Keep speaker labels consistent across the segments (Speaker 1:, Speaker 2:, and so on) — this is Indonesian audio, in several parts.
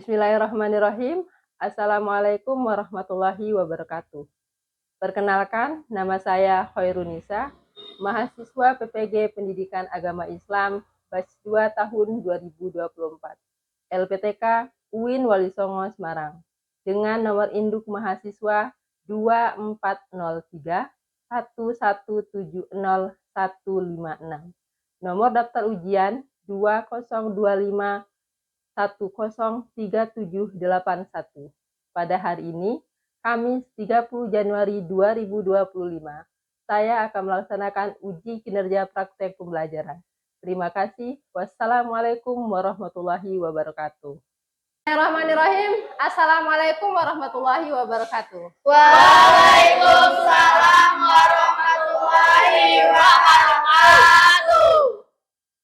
Speaker 1: Bismillahirrahmanirrahim. Assalamualaikum warahmatullahi wabarakatuh. Perkenalkan, nama saya Khairunisa, mahasiswa PPG Pendidikan Agama Islam batch 2 tahun 2024, LPTK UIN Wali Songo Semarang, dengan nomor induk mahasiswa 2403 1170156. Nomor daftar ujian 2025 103781. Pada hari ini, Kamis 30 Januari 2025, saya akan melaksanakan uji kinerja praktek pembelajaran. Terima kasih. Wassalamualaikum warahmatullahi wabarakatuh. Bismillahirrahmanirrahim. Assalamualaikum warahmatullahi wabarakatuh.
Speaker 2: Waalaikumsalam warahmatullahi wabarakatuh.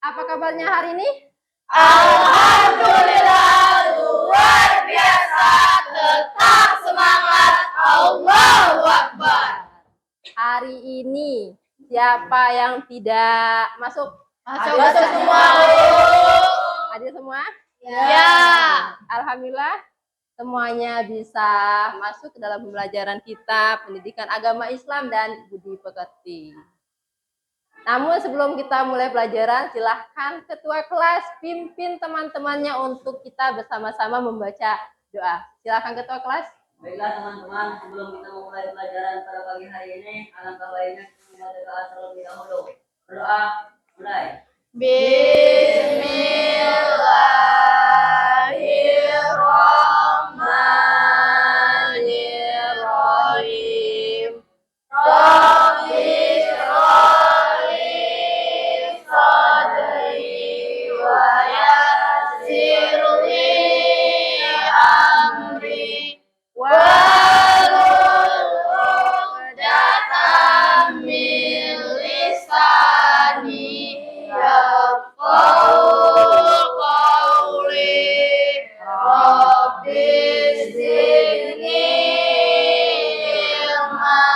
Speaker 1: Apa kabarnya hari ini?
Speaker 2: Alhamdulillah, luar biasa, tetap semangat, Allahu Akbar.
Speaker 1: Hari ini siapa yang tidak masuk?
Speaker 2: Masuk semua.
Speaker 1: Hadir semua?
Speaker 2: Ya.
Speaker 1: Alhamdulillah semuanya bisa masuk ke dalam pembelajaran kita pendidikan agama Islam dan budi pekerti. Namun sebelum kita mulai pelajaran, silahkan ketua kelas pimpin teman-temannya untuk kita bersama-sama membaca doa. Silahkan ketua kelas.
Speaker 3: Baiklah teman-teman, sebelum kita memulai pelajaran pada pagi hari ini, alangkah baiknya kita membaca doa terlebih dahulu. Berdoa, mulai.
Speaker 2: Bismillahirrahmanirrahim. Rabbi shrah sadri wa yassir li amri wahlul 'uqdatam min lisani yafqahu qawli. Rabbi zidni ilma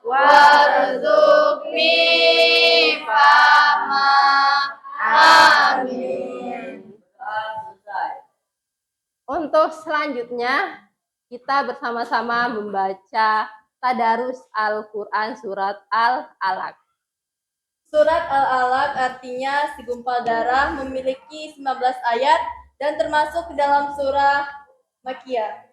Speaker 2: warzuqni fahma. Amin.
Speaker 3: Doa selesai.
Speaker 1: Untuk selanjutnya, kita bersama-sama membaca Tadarus Al-Quran Surat Al-Alaq.
Speaker 4: Surat Al-Alaq artinya segumpal darah, memiliki 19 ayat dan termasuk ke dalam surah Makkiyah.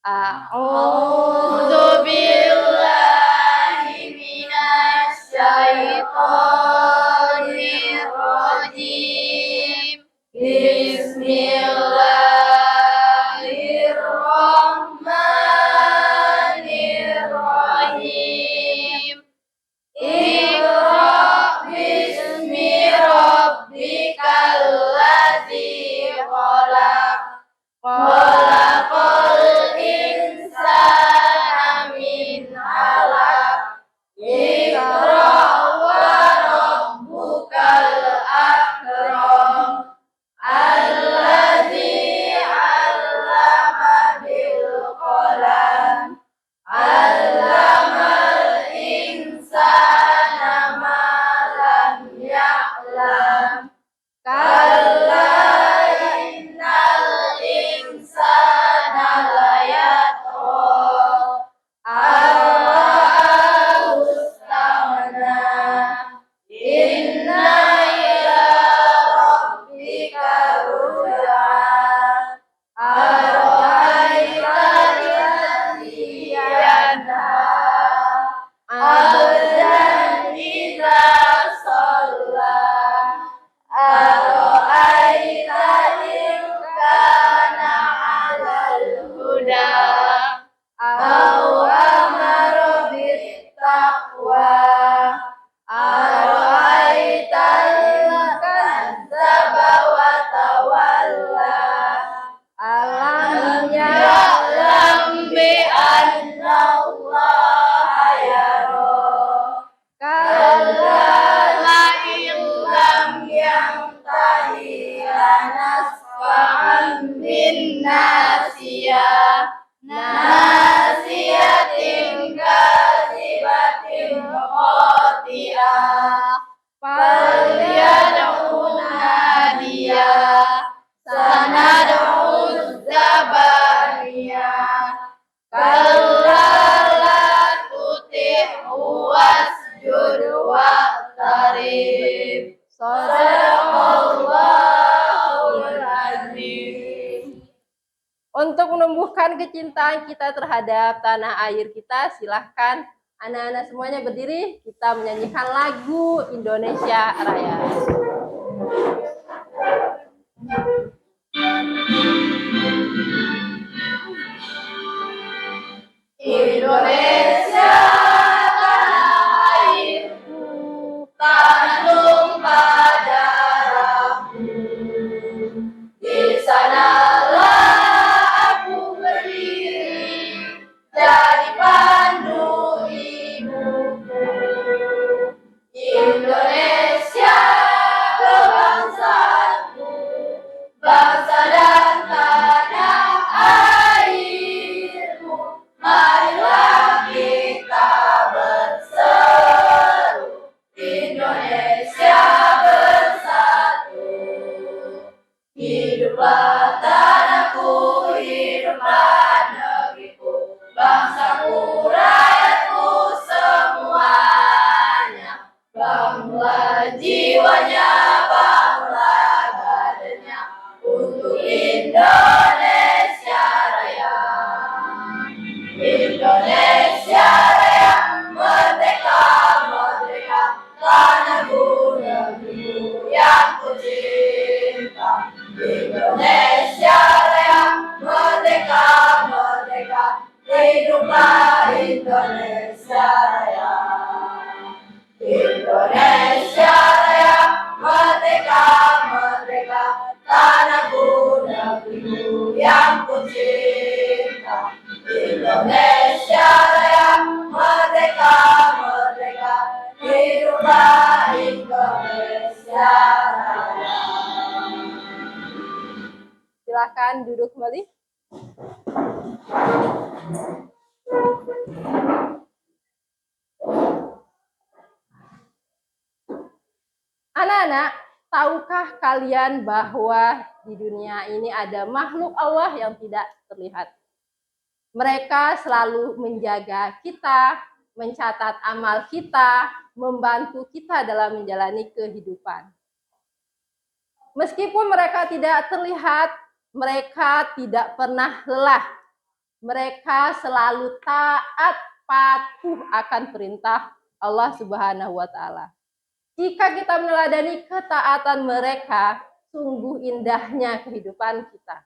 Speaker 2: A'udzu billahi minasy syaithanir rajim. Bismillahirrahmanirrahim. Iqra bismi rabbikal ladzi khalaq. Khalaqal insana min 'alaq. Iqra wa rabbukal akram. Alladzi 'allama bil qalam. 'Allamal insana ma lam ya'lam. Kalla innal insana layatgha. Ar-ra'ahu istaghna. Inna ila rabbika ruj'a. Ara'aita alladzi yanha 'abdan idza shalla. Ara'aita in kana 'alal huda aw amara bittaqwa. Ara'aita in kadzdzaba wa tawalla. Alam ya'lam bi anna Allaha yara. Kalla la illam yantahi lanasfa'an bin nasiyah. Nasiyatin kadzibatin
Speaker 1: Untuk menumbuhkan kecintaan kita terhadap tanah air kita, silahkan anak-anak semuanya berdiri, kita menyanyikan lagu Indonesia Raya.
Speaker 2: Indonesia tanah airku, tanah tumpah darahku. Di sanalah aku berdiri, jadi pandu ibuku. Indonesia kebangsaanku, bangsa dan tanah airku. Marilah kita berseru, Indonesia bersatu. Hiduplah tanahku, hiduplah negeriku, bangsaku, rakyatku semuanya. Bangunlah jiwanya, bangunlah badannya, untuk Indonesia Raya. Indonesia Raya, merdeka, merdeka, tanahku, negeriku yang ku cinta. Indonesia Raya, merdeka, merdeka, hiduplah Indonesia Raya. Indonesia Raya, merdeka, merdeka, tanahku, negeriku yang ku cinta. Indonesia Raya, merdeka, merdeka, hiduplah Indonesia Raya.
Speaker 1: Silahkan duduk kembali. Anak-anak, tahukah kalian bahwa di dunia ini ada makhluk Allah yang tidak terlihat? Mereka selalu menjaga kita, mencatat amal kita, membantu kita dalam menjalani kehidupan. Meskipun mereka tidak terlihat, mereka tidak pernah lelah. Mereka selalu taat, patuh akan perintah Allah Subhanahu wa Ta'ala. Jika kita meneladani ketaatan mereka, sungguh indahnya kehidupan kita.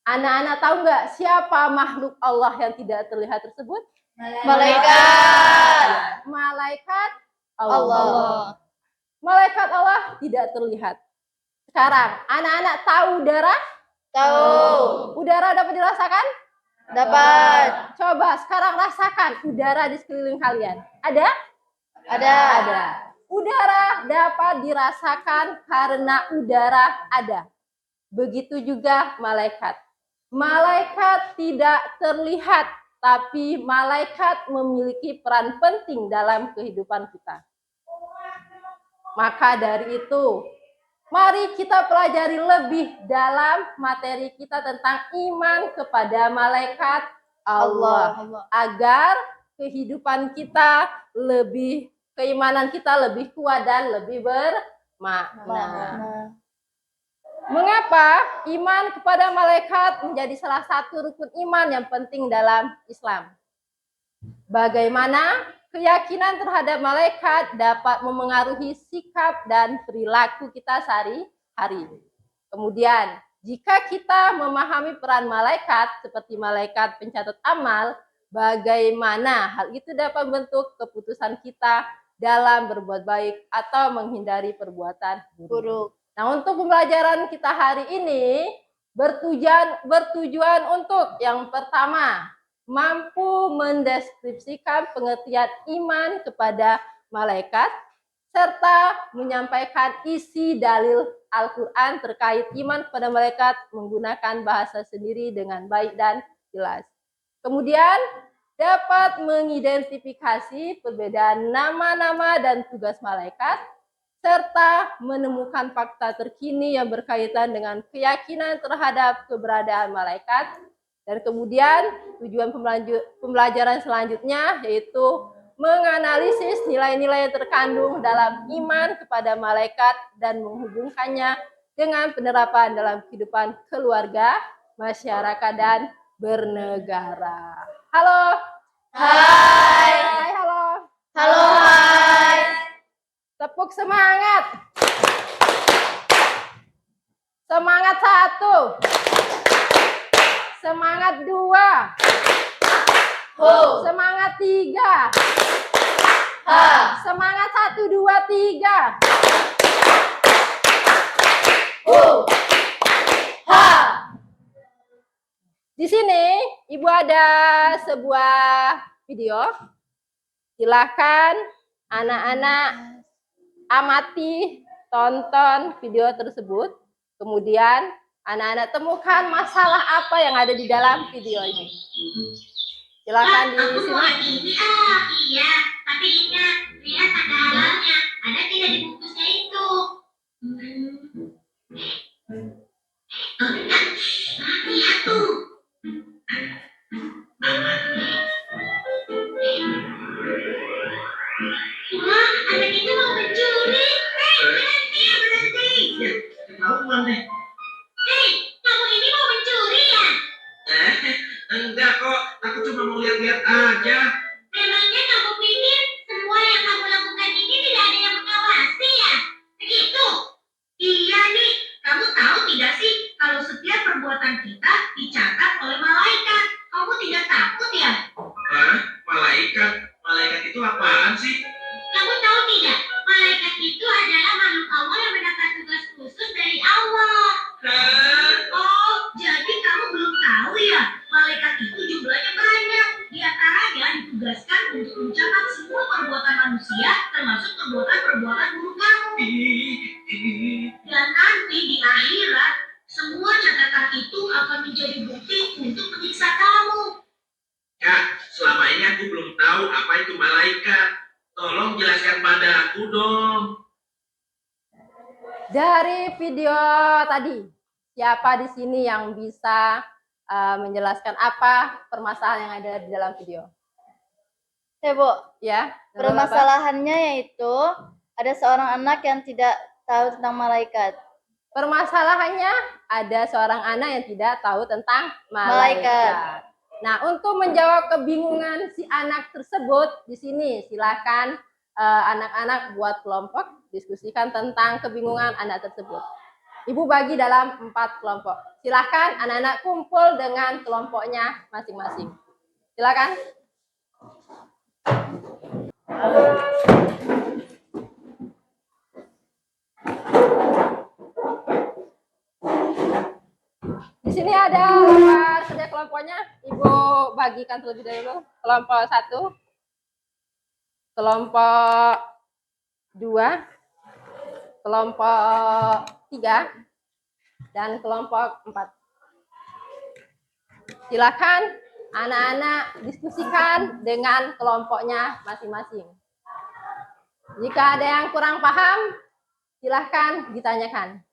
Speaker 1: Anak-anak tahu nggak siapa makhluk Allah yang tidak terlihat tersebut?
Speaker 2: Malaikat.
Speaker 1: Malaikat
Speaker 2: Allah.
Speaker 1: Malaikat Allah tidak terlihat. Sekarang, anak-anak tahu udara?
Speaker 2: Tahu.
Speaker 1: Udara dapat dirasakan?
Speaker 2: Dapat.
Speaker 1: Coba sekarang rasakan udara di sekeliling kalian. Ada?
Speaker 2: Ada.
Speaker 1: Ada. Udara dapat dirasakan karena udara ada. Begitu juga malaikat. Malaikat tidak terlihat, tapi malaikat memiliki peran penting dalam kehidupan kita. Maka dari itu, mari kita pelajari lebih dalam materi kita tentang iman kepada malaikat Allah. Agar kehidupan kita lebih, keimanan kita lebih kuat dan lebih bermakna. Mengapa iman kepada malaikat menjadi salah satu rukun iman yang penting dalam Islam? Bagaimana keyakinan terhadap malaikat dapat memengaruhi sikap dan perilaku kita sehari-hari. Kemudian, jika kita memahami peran malaikat seperti malaikat pencatat amal, bagaimana hal itu dapat membentuk keputusan kita dalam berbuat baik atau menghindari perbuatan buruk. Nah, untuk pembelajaran kita hari ini bertujuan untuk yang pertama, mampu mendeskripsikan pengertian iman kepada malaikat serta menyampaikan isi dalil Al-Quran terkait iman kepada malaikat menggunakan bahasa sendiri dengan baik dan jelas. Kemudian dapat mengidentifikasi perbedaan nama-nama dan tugas malaikat serta menemukan fakta terkini yang berkaitan dengan keyakinan terhadap keberadaan malaikat. Dan kemudian tujuan pembelajaran selanjutnya yaitu menganalisis nilai-nilai yang terkandung dalam iman kepada malaikat dan menghubungkannya dengan penerapan dalam kehidupan keluarga masyarakat, dan bernegara. Halo.
Speaker 2: Hai.
Speaker 1: Hai, halo.
Speaker 2: Halo, hai.
Speaker 1: Tepuk semangat. Semangat 1. Semangat 2.
Speaker 2: Ho.
Speaker 1: Semangat 3.
Speaker 2: Ha.
Speaker 1: Semangat 1, 2, 3.
Speaker 2: Ho. Ha.
Speaker 1: Di sini Ibu ada sebuah video. Silakan anak-anak amati, tonton video tersebut. Kemudian anak-anak temukan masalah apa yang ada di dalam video ini. Silakan disimak.
Speaker 5: Iya, tapi ingat, lihat tanda halalnya. Ada tidak di bungkusnya itu? Lihat tuh. Wah, anak itu mau mencuri. Berhenti.
Speaker 6: Ketahuan deh.
Speaker 5: Hei, kamu ini mau mencuri ya?
Speaker 6: Enggak kok, aku cuma mau lihat-lihat aja.
Speaker 5: Memangnya kamu pikir semua yang kamu lakukan ini tidak ada yang mengawasi ya? Begitu? Iya nih, kamu tahu tidak sih kalau setiap perbuatan kita dicatat oleh malaikat? Kamu tidak takut ya?
Speaker 6: Hah? Malaikat? Malaikat itu apaan sih?
Speaker 5: Kamu tahu tidak? Malaikat itu adalah makhluk Allah yang mendapat tugas khusus dari Allah.
Speaker 6: Hah?
Speaker 5: Oh, jadi kamu belum tahu ya? Malaikat itu jumlahnya banyak. Di antaranya ditugaskan untuk mencatat semua perbuatan manusia, termasuk perbuatan-perbuatan buruk kamu. Dan nanti di akhirat, semua catatan itu akan menjadi bukti untuk menyiksa kamu.
Speaker 6: Kak, selama ini aku belum tahu apa itu malaikat. Tolong jelaskan pada aku dong.
Speaker 1: Dari video tadi, siapa di sini yang bisa menjelaskan apa permasalahan yang ada di dalam video?
Speaker 2: Bu,
Speaker 1: Ya,
Speaker 2: permasalahannya yaitu ada seorang anak yang tidak tahu tentang malaikat.
Speaker 1: permasalahannya ada seorang anak yang tidak tahu tentang malaikat. Nah, untuk menjawab kebingungan si anak tersebut, di sini silakan anak-anak buat kelompok, diskusikan tentang kebingungan anak tersebut. Ibu bagi dalam 4 kelompok. Silakan anak-anak kumpul dengan kelompoknya masing-masing. Silakan. Di sini ada lembar kerja kelompoknya. Ibu bagikan terlebih dahulu. Kelompok 1, kelompok 2, kelompok 3, dan kelompok 4. Silakan anak-anak diskusikan dengan kelompoknya masing-masing. Jika ada yang kurang paham, silakan ditanyakan.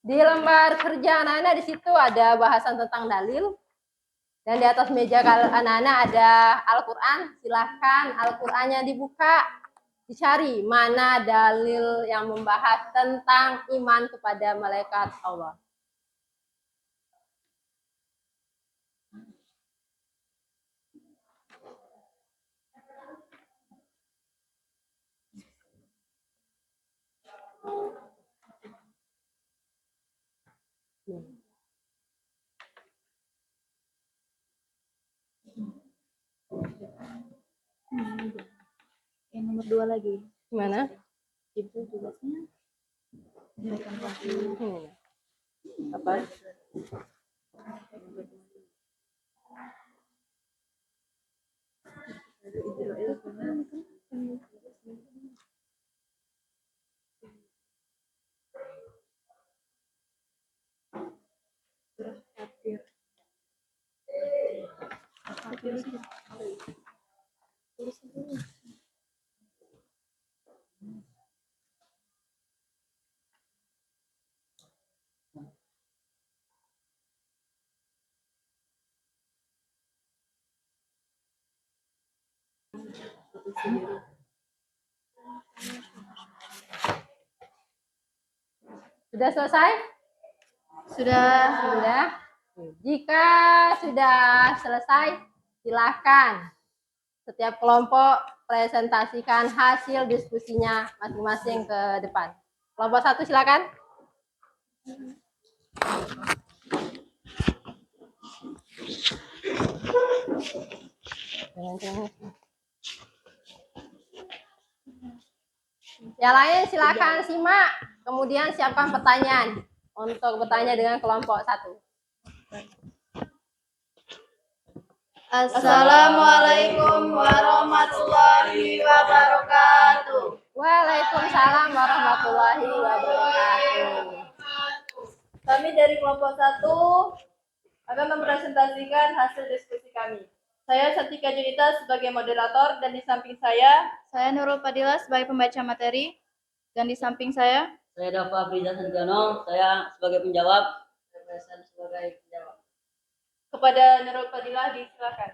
Speaker 1: Di lembar kerja anak-anak di situ ada bahasan tentang dalil. Dan di atas meja anak-anak ada Al-Quran. Silahkan Al-Qurannya dibuka, dicari mana dalil yang membahas tentang iman kepada malaikat Allah.
Speaker 2: Yang nomor 2 lagi.
Speaker 1: Gimana?
Speaker 2: Itu tugasnya.
Speaker 1: Ini. Apa? Sudah selesai? Sudah. Jika sudah selesai, silakan setiap kelompok presentasikan hasil diskusinya masing-masing ke depan. Kelompok 1 silakan. Yang lain silakan simak, kemudian siapkan pertanyaan untuk bertanya dengan kelompok 1.
Speaker 2: Assalamualaikum warahmatullahi wabarakatuh.
Speaker 1: Waalaikumsalam warahmatullahi wabarakatuh.
Speaker 4: Kami dari kelompok 1 akan mempresentasikan hasil diskusi kami. Saya Satika Junita sebagai moderator dan di samping saya
Speaker 2: Nurul Fadila sebagai pembaca materi dan di samping saya
Speaker 3: Dafa Friza Santiano, saya sebagai penjawab. Saya sebagai penjawab.
Speaker 4: kepada Nurul Fadilah disilakan.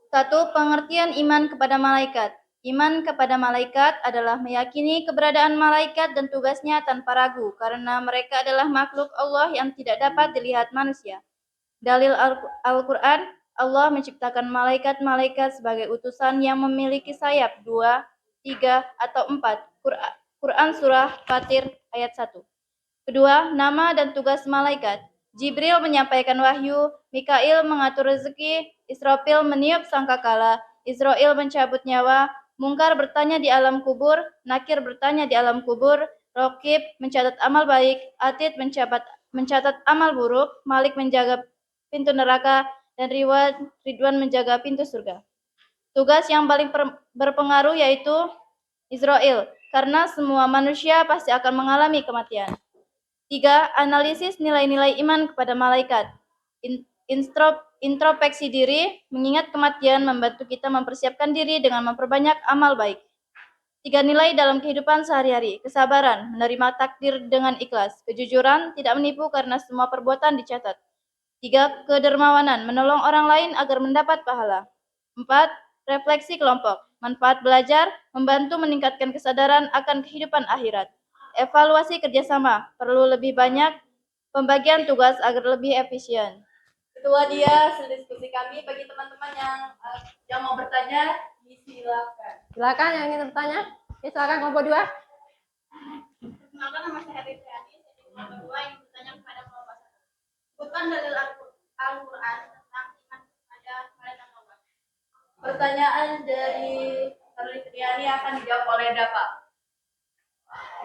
Speaker 2: 1. Pengertian iman kepada malaikat. Iman kepada malaikat adalah meyakini keberadaan malaikat dan tugasnya tanpa ragu, karena mereka adalah makhluk Allah yang tidak dapat dilihat manusia. Dalil Al-Quran, Allah menciptakan malaikat-malaikat sebagai utusan yang memiliki sayap 2, 3, atau 4. Quran Surah Fatir ayat 1. Kedua, nama dan tugas malaikat. Jibril menyampaikan wahyu, Mikail mengatur rezeki, Israfil meniup sangkakala, Israel mencabut nyawa, Mungkar bertanya di alam kubur, Nakir bertanya di alam kubur, Rokib mencatat amal baik, Atid mencatat amal buruk, Malik menjaga pintu neraka, dan Ridwan menjaga pintu surga. Tugas yang paling berpengaruh yaitu Israel, karena semua manusia pasti akan mengalami kematian. 3. Analisis nilai-nilai iman kepada malaikat. Introspeksi diri, mengingat kematian membantu kita mempersiapkan diri dengan memperbanyak amal baik. 3 nilai dalam kehidupan sehari-hari. Kesabaran, menerima takdir dengan ikhlas. Kejujuran, tidak menipu karena semua perbuatan dicatat. 3. Kedermawanan, menolong orang lain agar mendapat pahala. 4. Refleksi kelompok, manfaat belajar, membantu meningkatkan kesadaran akan kehidupan akhirat. Evaluasi kerjasama, perlu lebih banyak pembagian tugas agar lebih efisien.
Speaker 4: Ketua dia hasil diskusi kami. Bagi teman-teman yang mau bertanya, disilakan.
Speaker 1: Silakan yang ingin bertanya. Oke, silakan kelompok 2.
Speaker 7: Perkenalkan, nama saya Heri Triani, saya di kelompok 2 yang bertanya kepada kelompok 1. Sebutkan dalil Al-Quran tentang iman kepada malaikat Allah.
Speaker 4: Pertanyaan dari Heri Triani akan dijawab oleh Dafa.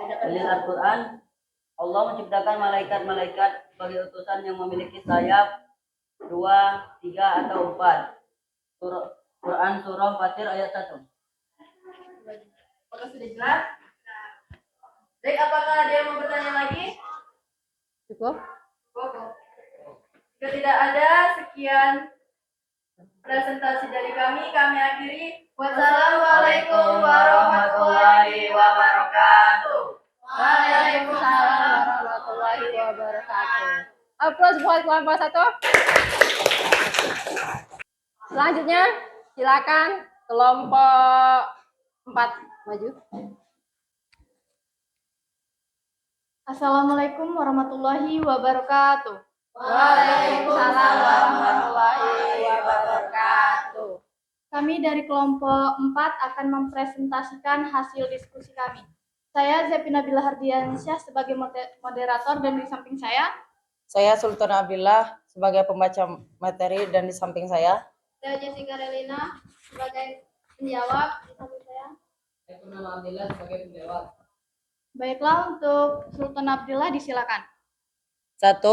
Speaker 3: Dalil Al-Quran, Allah menciptakan malaikat-malaikat sebagai utusan yang memiliki sayap 2, 3, atau 4. Quran Surah Fatir ayat 1.
Speaker 4: Apakah sudah jelas? Baik, apakah ada yang mau bertanya lagi?
Speaker 1: Cukup?
Speaker 4: Jika tidak ada, sekian presentasi dari kami akhiri. Wassalamualaikum warahmatullahi wabarakatuh.
Speaker 1: Waalaikumsalam warahmatullahi wabarakatuh. Aplaus buat kelompok 1. Selanjutnya, silakan kelompok 4 maju.
Speaker 2: Assalamualaikum warahmatullahi wabarakatuh.
Speaker 1: Waalaikumsalam warahmatullahi wabarakatuh.
Speaker 2: Kami dari kelompok 4 akan mempresentasikan hasil diskusi kami. Saya Zepina Bila Hardiansyah sebagai moderator dan di samping saya
Speaker 8: Sultan Abdillah sebagai pembaca materi dan di samping saya
Speaker 2: Jessica Relina sebagai penjawab di samping saya.
Speaker 3: Abdillah sebagai penjawab.
Speaker 2: Baiklah, untuk Sultan Abdillah disilakan.
Speaker 8: 1.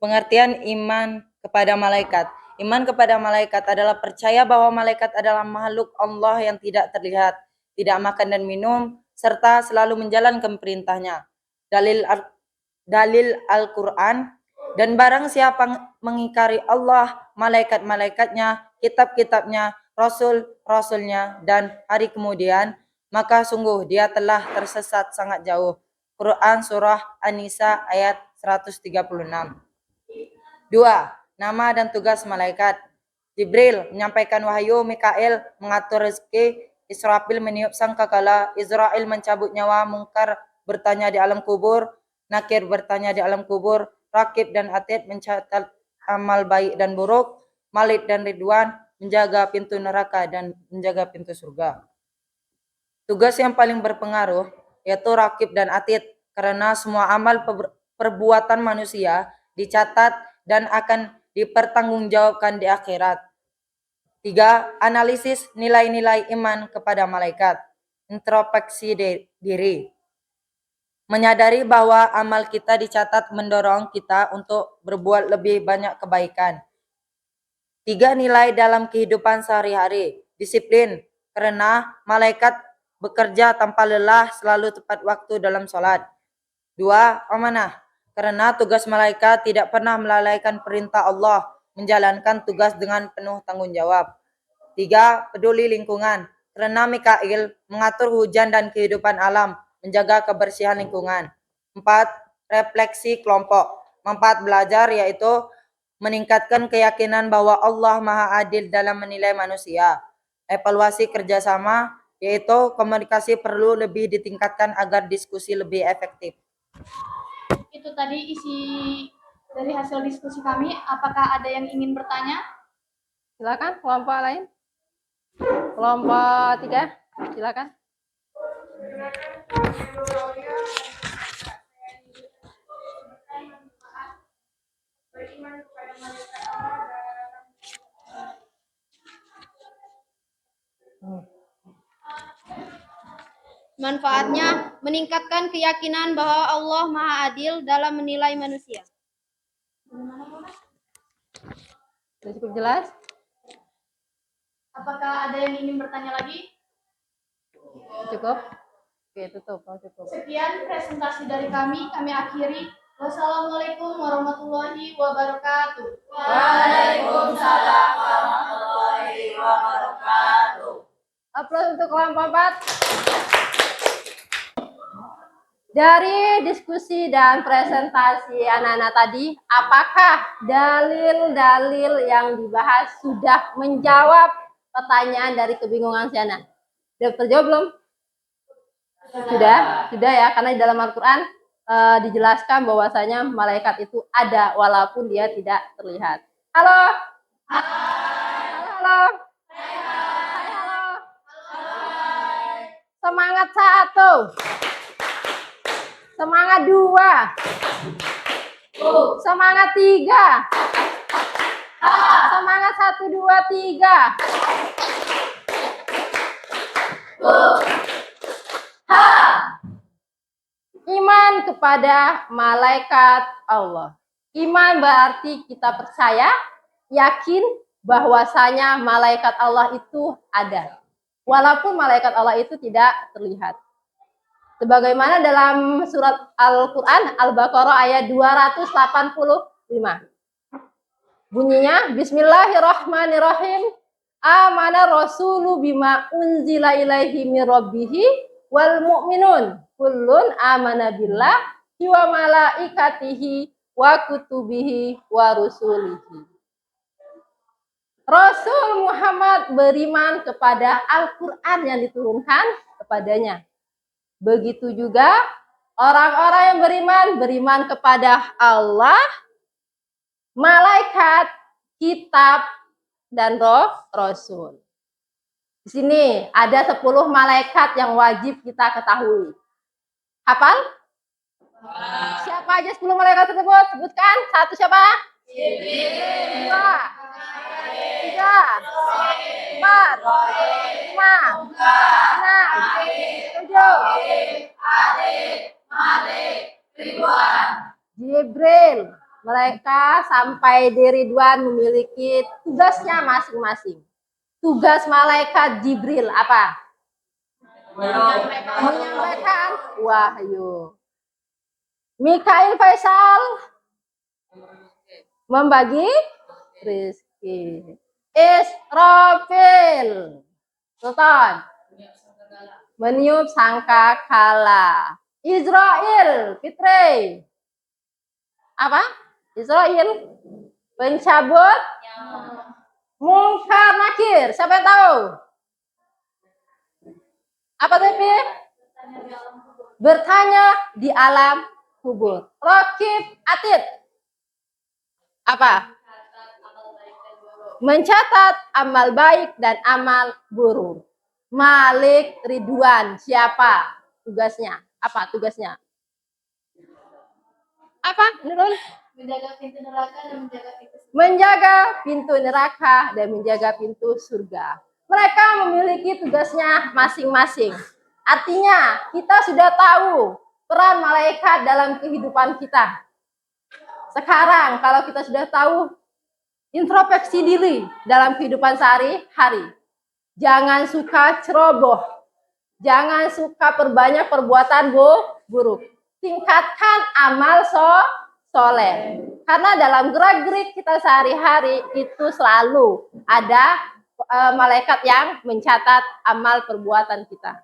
Speaker 8: Pengertian iman kepada malaikat. Iman kepada malaikat adalah percaya bahwa malaikat adalah makhluk Allah yang tidak terlihat, tidak makan dan minum, serta selalu menjalankan perintahnya. Dalil Al-Quran, dan barang siapa mengingkari Allah, malaikat-malaikatnya, kitab-kitabnya, rasul-rasulnya, dan hari kemudian, maka sungguh dia telah tersesat sangat jauh. Quran Surah An-Nisa ayat 136. 2. Nama dan tugas malaikat. Jibril menyampaikan wahyu, Mikail mengatur rezeki, Israfil meniup sangkakala, Israel mencabut nyawa, Munkar bertanya di alam kubur, Nakir bertanya di alam kubur, Rakib dan Atid mencatat amal baik dan buruk, Malik dan Ridwan menjaga pintu neraka dan menjaga pintu surga. Tugas yang paling berpengaruh yaitu Rakib dan Atid, karena semua amal perbuatan manusia dicatat dan akan dipertanggungjawabkan di akhirat. 3. Analisis nilai-nilai iman kepada malaikat. Introspeksi diri. Menyadari bahwa amal kita dicatat mendorong kita untuk berbuat lebih banyak kebaikan. 3. Nilai dalam kehidupan sehari-hari. Disiplin, karena malaikat bekerja tanpa lelah, selalu tepat waktu dalam sholat. 2. Amanah, karena tugas malaikat tidak pernah melalaikan perintah Allah, menjalankan tugas dengan penuh tanggung jawab. 3. Peduli lingkungan, karena Mikail mengatur hujan dan kehidupan alam, menjaga kebersihan lingkungan. 4. Refleksi kelompok. Manfaat belajar yaitu meningkatkan keyakinan bahwa Allah Maha Adil dalam menilai manusia. Evaluasi kerjasama yaitu komunikasi perlu lebih ditingkatkan agar diskusi lebih efektif.
Speaker 7: Itu tadi isi dari hasil diskusi kami. Apakah ada yang ingin bertanya?
Speaker 1: Silakan kelompok lain. Kelompok 3, silakan.
Speaker 2: Manfaatnya meningkatkan keyakinan bahwa Allah Maha Adil dalam menilai manusia.
Speaker 1: Sudah cukup jelas?
Speaker 7: Apakah ada yang ingin bertanya lagi?
Speaker 1: Cukup? Oke, tutup. Cukup.
Speaker 7: Sekian presentasi dari kami akhiri. Wassalamualaikum warahmatullahi wabarakatuh.
Speaker 3: Waalaikumsalam warahmatullahi wabarakatuh.
Speaker 1: Aplaus untuk kelompok 4. Dari diskusi dan presentasi anak-anak tadi, apakah dalil-dalil yang dibahas sudah menjawab pertanyaan dari kebingungan si anak? Sudah terjawab belum? Sudah ya, karena di dalam Al-Quran dijelaskan bahwasanya malaikat itu ada walaupun dia tidak terlihat. Halo? Halo? Halo? Semangat 1. Semangat 2. Semangat 3. Semangat 1, 2, 3. Iman kepada malaikat Allah. Iman berarti kita percaya, yakin bahwasanya malaikat Allah itu ada. Walaupun malaikat Allah itu tidak terlihat. Sebagaimana dalam surat Al-Quran Al-Baqarah ayat 285. Bunyinya, Bismillahirrahmanirrahim. Amana rasulu bima unzila ilaihi min rabbihi wal mu'minun. Kullun amana billah wa malaikatihi wa kutubihi wa rusulihi. Rasul Muhammad beriman kepada Al-Quran yang diturunkan kepadanya. Begitu juga orang-orang yang beriman kepada Allah, malaikat, kitab, dan Rasul. Di sini ada 10 malaikat yang wajib kita ketahui. Hafal? Siapa aja 10 malaikat tersebut? Sebutkan. 1 siapa? Jibril. 2, 3, 4, 5, 6, 7. Jibril. Mereka sampai di Ridwan memiliki tugasnya masing-masing. Tugas malaikat Jibril apa? Menyampaikan wahyu. Mikail Faisal membagi rezeki. Israfil Sultan meniup sangkakala. Israel Fitri apa? Israel pencabut mungkar nakir. Siapa yang tahu? Apa tapi? Bertanya di alam kubur. Rokib atid. Apa? Mencatat amal baik dan amal buruk. Malik Ridwan, siapa tugasnya? Apa tugasnya? Apa, Nurul?
Speaker 2: Menjaga pintu neraka dan menjaga pintu surga.
Speaker 1: Menjaga pintu neraka dan menjaga pintu surga. Mereka memiliki tugasnya masing-masing. Artinya, kita sudah tahu peran malaikat dalam kehidupan kita. Sekarang, kalau kita sudah tahu, introspeksi diri dalam kehidupan sehari-hari. Jangan suka ceroboh. Jangan suka perbanyak perbuatan buruk. Tingkatkan amal soleh. Karena dalam gerak-gerik kita sehari-hari itu selalu ada malaikat yang mencatat amal perbuatan kita.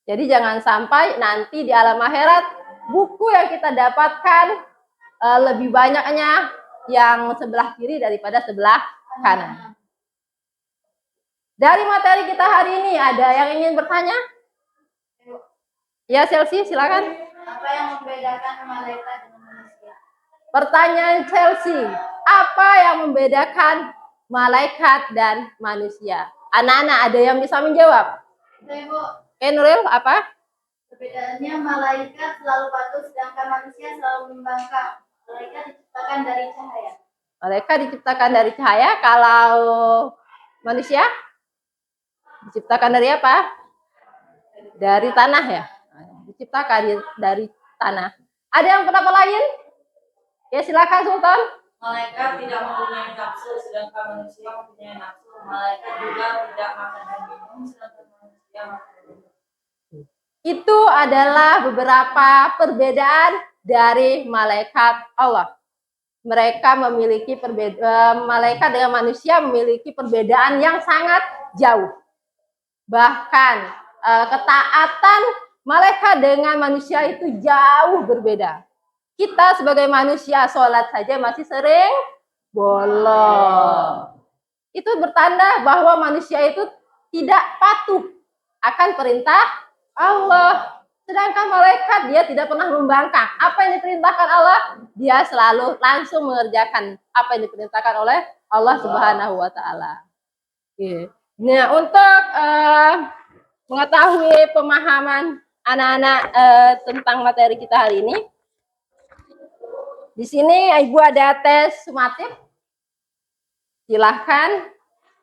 Speaker 1: Jadi jangan sampai nanti di alam akhirat buku yang kita dapatkan lebih banyaknya yang sebelah kiri daripada sebelah kanan. Dari materi kita hari ini ada yang ingin bertanya? Ya, Chelsea, silakan.
Speaker 2: Apa yang membedakan malaikat dengan manusia?
Speaker 1: Pertanyaan Chelsea, apa yang membedakan malaikat dan manusia? Anak-anak ada yang bisa menjawab?
Speaker 2: Saya, Bu,
Speaker 1: Oke, Nuril, apa?
Speaker 2: perbedaannya malaikat selalu patuh sedangkan manusia selalu membangkang. Malaikat diciptakan dari cahaya.
Speaker 1: Malaikat diciptakan dari cahaya, kalau manusia diciptakan dari apa? Dari tanah ya? Diciptakan dari tanah. Ada yang pendapat lain? Ya, silakan Sultan.
Speaker 8: Malaikat tidak mempunyai nafsu, sedangkan manusia mempunyai nafsu. Malaikat juga tidak makan dan minum, sedangkan manusia makan dan minum.
Speaker 1: Itu adalah beberapa perbedaan dari malaikat Allah. Mereka memiliki malaikat dengan manusia memiliki perbedaan yang sangat jauh. Bahkan ketaatan malaikat dengan manusia itu jauh berbeda. Kita sebagai manusia sholat saja masih sering bolong. Itu bertanda bahwa manusia itu tidak patuh akan perintah Allah. Sedangkan malaikat dia tidak pernah membangkang. Apa yang diperintahkan Allah, dia selalu langsung mengerjakan apa yang diperintahkan oleh Allah Subhanahu wa taala. Nah, untuk mengetahui pemahaman anak-anak tentang materi kita hari ini, di sini Ibu ada tes sumatif. Silahkan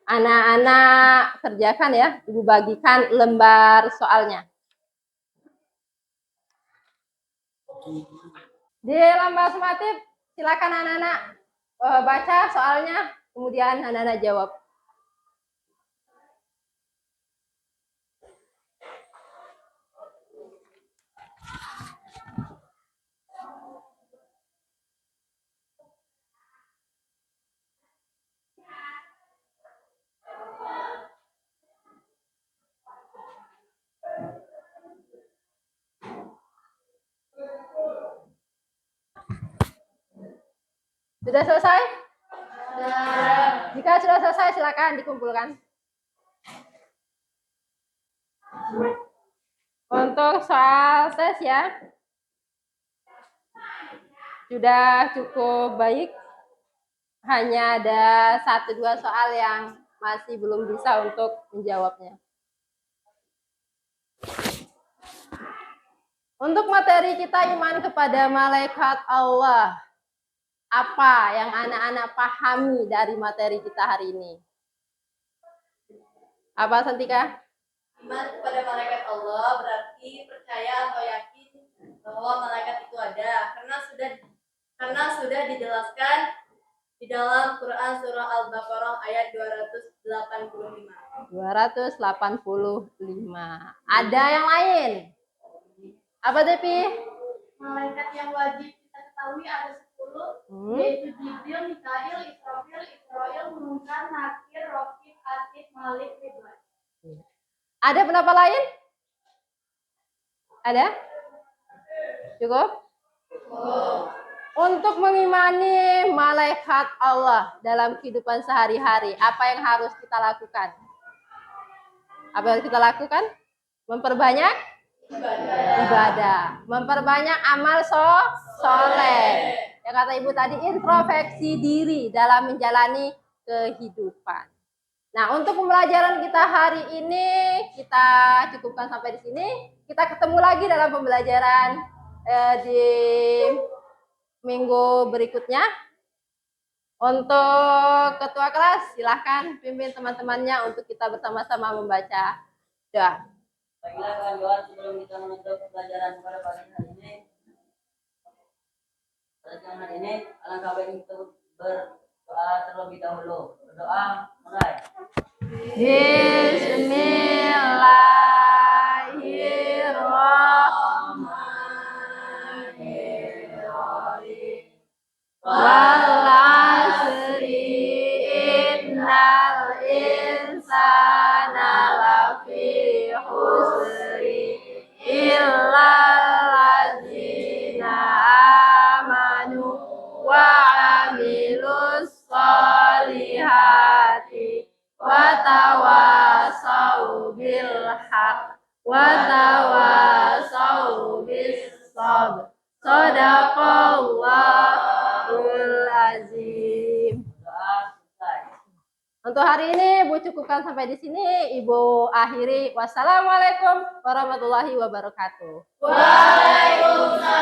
Speaker 1: anak-anak kerjakan ya. Ibu bagikan lembar soalnya. Di lembar sumatif, silakan anak-anak baca soalnya, kemudian anak-anak jawab. Sudah selesai? Jika sudah selesai, silakan dikumpulkan. Untuk soal tes ya, sudah cukup baik. Hanya ada 1-2 soal yang masih belum bisa untuk menjawabnya. Untuk materi kita iman kepada malaikat Allah. Apa yang anak-anak pahami dari materi kita hari ini? Apa, Santika?
Speaker 4: Iman kepada malaikat Allah berarti percaya atau yakin bahwa malaikat itu ada, karena sudah karena sudah dijelaskan di dalam Quran surah Al-Baqarah ayat 285.
Speaker 1: 285. Ada yang lain? Apa Depi?
Speaker 7: Malaikat yang wajib kita ketahui ada 10, yaitu Jibril, Mikail, Israfil, Israil, Munkar, Nakir, Rokib, Atid, Malik, Ridwan.
Speaker 1: Ada pendapat lain? Ada? Cukup? Untuk mengimani malaikat Allah dalam kehidupan sehari-hari, apa yang harus kita lakukan? Apa yang harus kita lakukan? Memperbanyak ibadah, memperbanyak amal soleh. Yang kata Ibu tadi, introspeksi diri dalam menjalani kehidupan. Nah, untuk pembelajaran kita hari ini kita cukupkan sampai di sini. Kita ketemu lagi dalam pembelajaran di minggu berikutnya. Untuk ketua kelas, silahkan pimpin teman-temannya untuk kita bersama-sama membaca doa.
Speaker 3: Baiklah kawan-kawan, sebelum kita menutup pelajaran pada pagi hari ini, alangkah baiknya kita berdoa terlebih dahulu. Berdoa, mulai.
Speaker 1: Bismillahirrahmanirrahim. Wal asri innal insana lafi khusri illal ladzina amanu wa amilus solihati wa tawasau bil haq wa tawasau bis sabr. Shadaqallahul azim.
Speaker 3: Doa selesai.
Speaker 1: Untuk hari ini Ibu cukupkan sampai di sini. Ibu akhiri. Wassalamualaikum warahmatullahi wabarakatuh.
Speaker 4: Waalaikumsalam.